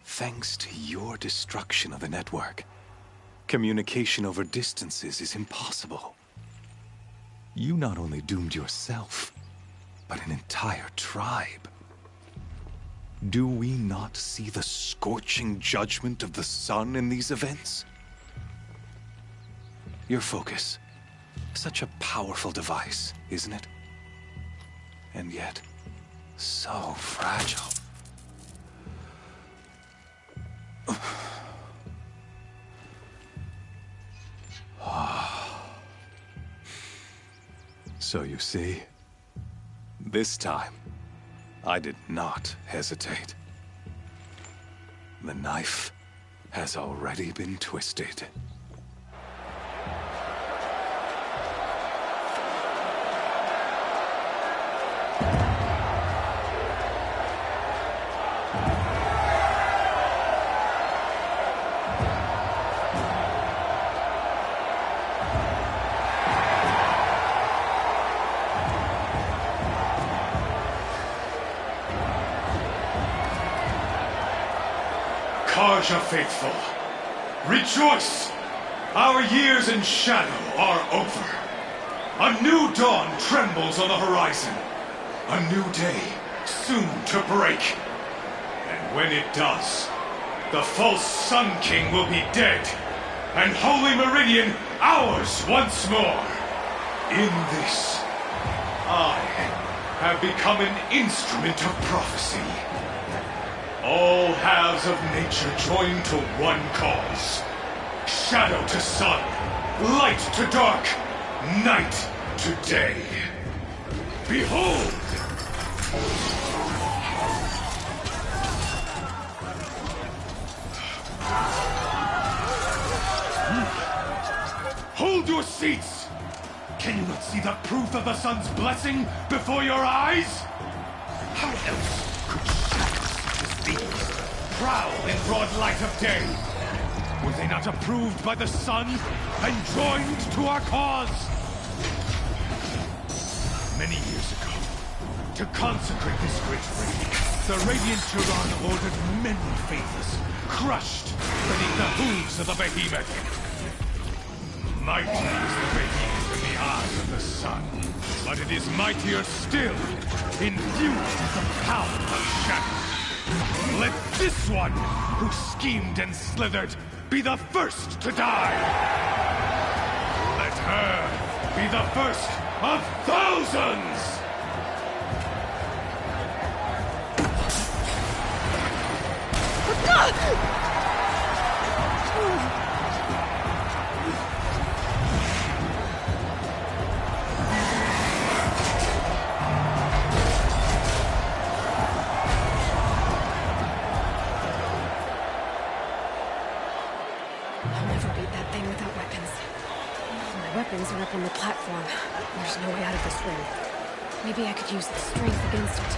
Thanks to your destruction of the network, communication over distances is impossible. You not only doomed yourself, but an entire tribe. Do we not see the scorching judgment of the sun in these events? Your focus, such a powerful device, isn't it? And yet, so fragile. So you see, this time, I did not hesitate. The knife has already been twisted. Karja faithful, rejoice! Our years in shadow are over. A new dawn trembles on the horizon. A new day soon to break. And when it does, the false Sun King will be dead, and Holy Meridian ours once more. In this, I have become an instrument of prophecy. All halves of nature join to one cause. Shadow to sun, light to dark, night to day. Behold! Hold your seats! Can you not see the proof of the sun's blessing before your eyes? How else could shadows such as these prowl in broad light of day? Were they not approved by the sun and joined to our cause? Many years ago, to consecrate this great raid, the Radiant Turan ordered many favors, crushed beneath the hooves of the behemoth. Mighty is the behemoth in the eye of the sun, but it is mightier still, infused with the power of shadow. Let this one, who schemed and slithered, be the first to die! Let her be the first of thousands! I'll never beat that thing without weapons. My weapons are up on the platform. There's no way out of this room. Maybe I could use the strength against it.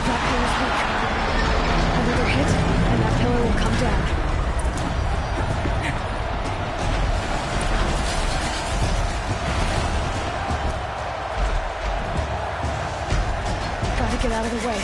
That pillar's weak. Another hit, and that pillar will come down. Gotta get out of the way.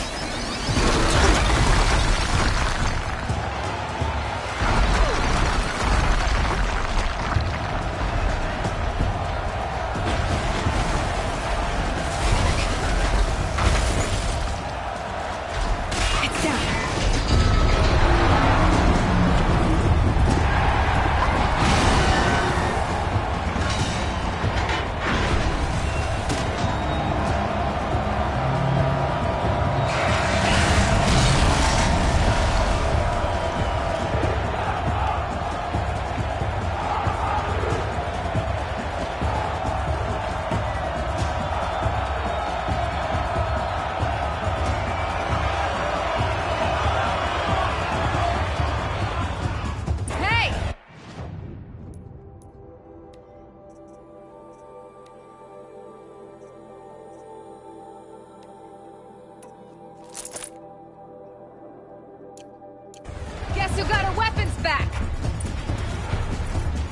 Guess who got her weapons back?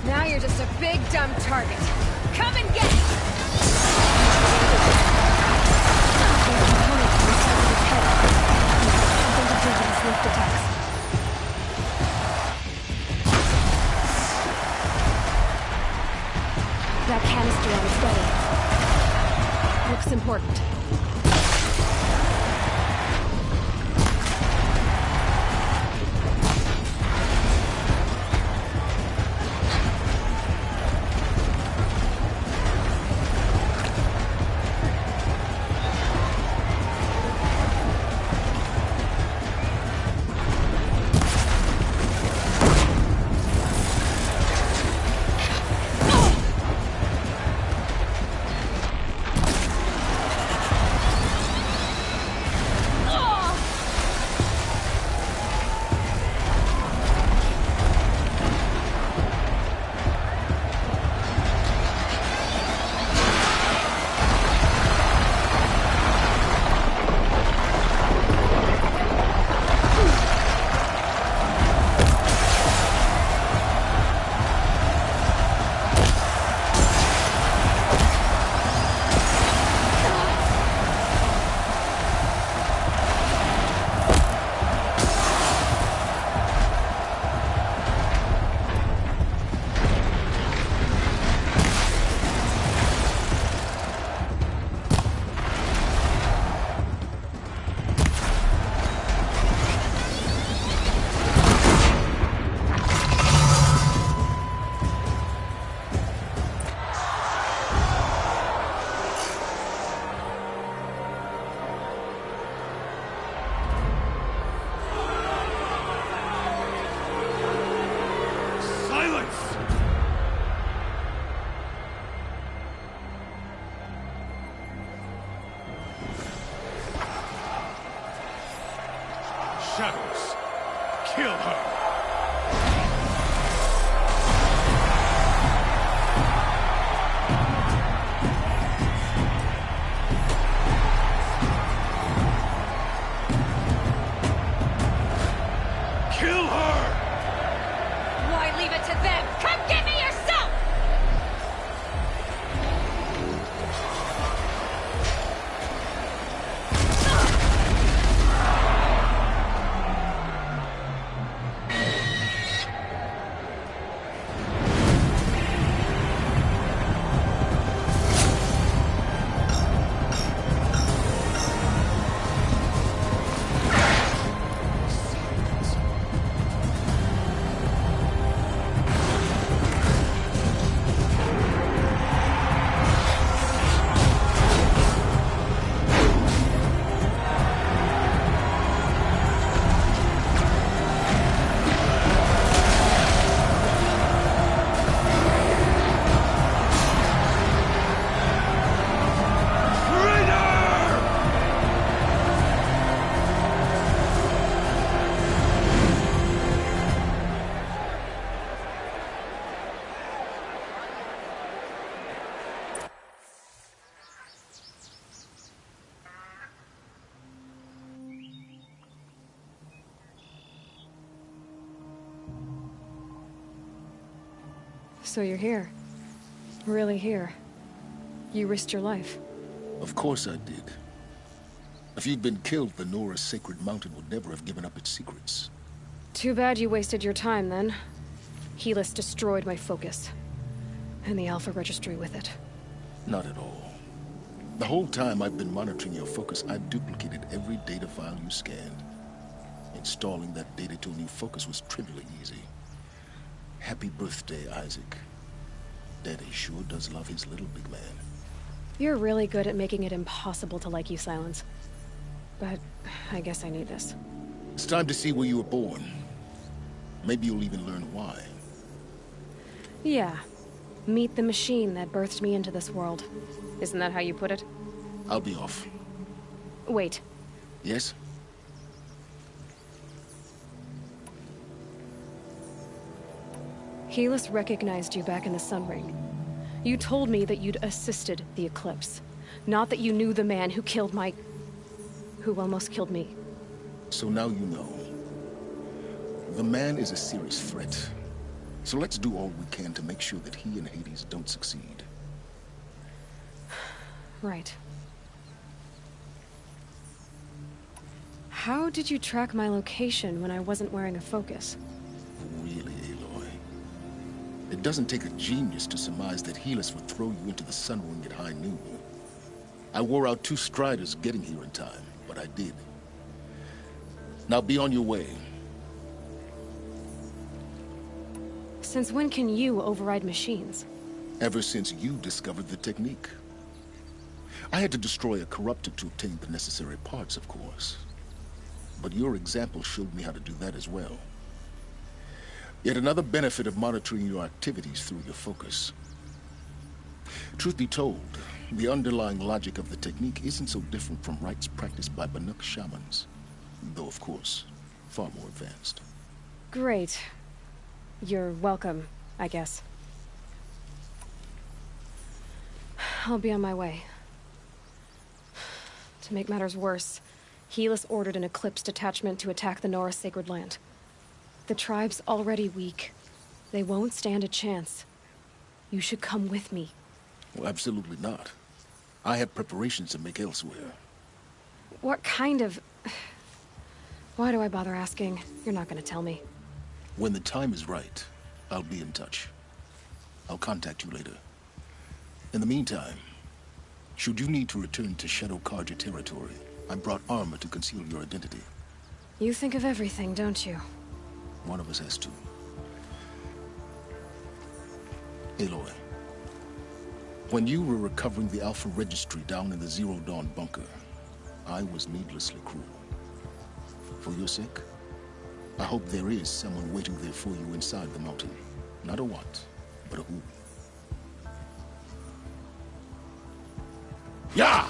Now you're just a big dumb target. Come and get it! Something to do with his lift attacks. That canister on his belly. Looks important. Shadows, kill her! So you're here. Really here. You risked your life. Of course I did. If you'd been killed, the Nora's sacred mountain would never have given up its secrets. Too bad you wasted your time, then. Helis destroyed my focus. And the Alpha Registry with it. Not at all. The whole time I've been monitoring your focus, I've duplicated every data file you scanned. Installing that data to a new focus was trivially easy. Happy birthday, Isaac. Daddy sure does love his little big man. You're really good at making it impossible to like you, Silence. But I guess I need this. It's time to see where you were born. Maybe you'll even learn why. Yeah. Meet the machine that birthed me into this world. Isn't that how you put it? I'll be off. Wait. Yes? Helis recognized you back in the Sun Ring. You told me that you'd assisted the Eclipse. Not that you knew the man who killed who almost killed me. So now you know. The man is a serious threat. So let's do all we can to make sure that he and Hades don't succeed. Right. How did you track my location when I wasn't wearing a focus? Really, Aloy? It doesn't take a genius to surmise that Helis would throw you into the Sun Ring at high noon. I wore out 2 striders getting here in time, but I did. Now be on your way. Since when can you override machines? Ever since you discovered the technique. I had to destroy a corruptor to obtain the necessary parts, of course. But your example showed me how to do that as well. Yet another benefit of monitoring your activities through your focus. Truth be told, the underlying logic of the technique isn't so different from rites practiced by Banuk shamans. Though, of course, far more advanced. Great. You're welcome, I guess. I'll be on my way. To make matters worse, Helis ordered an Eclipse detachment to attack the Nora Sacred Land. The tribe's already weak. They won't stand a chance. You should come with me. Well, absolutely not. I have preparations to make elsewhere. What kind of... Why do I bother asking? You're not gonna tell me. When the time is right, I'll be in touch. I'll contact you later. In the meantime, should you need to return to Shadow Karja territory, I brought armor to conceal your identity. You think of everything, don't you? One of us has to. Aloy, when you were recovering the Alpha Registry down in the Zero Dawn bunker, I was needlessly cruel. For your sake, I hope there is someone waiting there for you inside the mountain. Not a what, but a who. Yeah!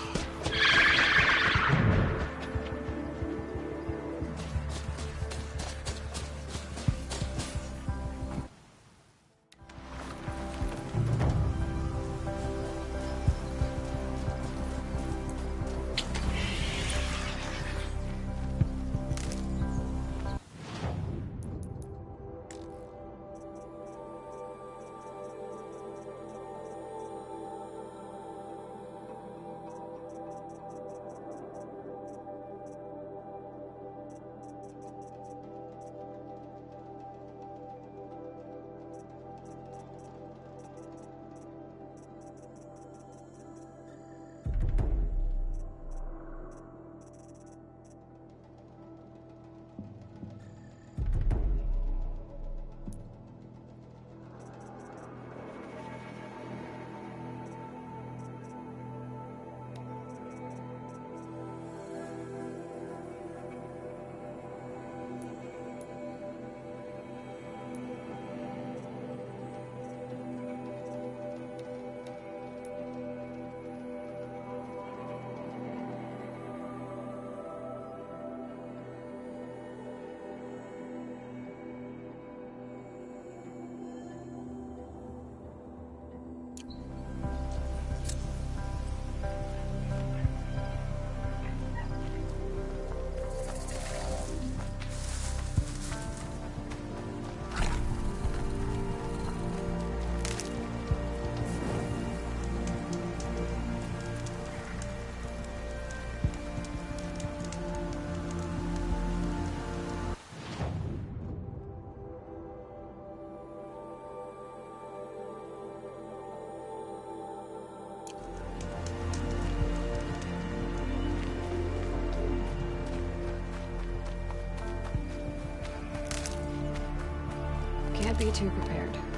Can't be too prepared.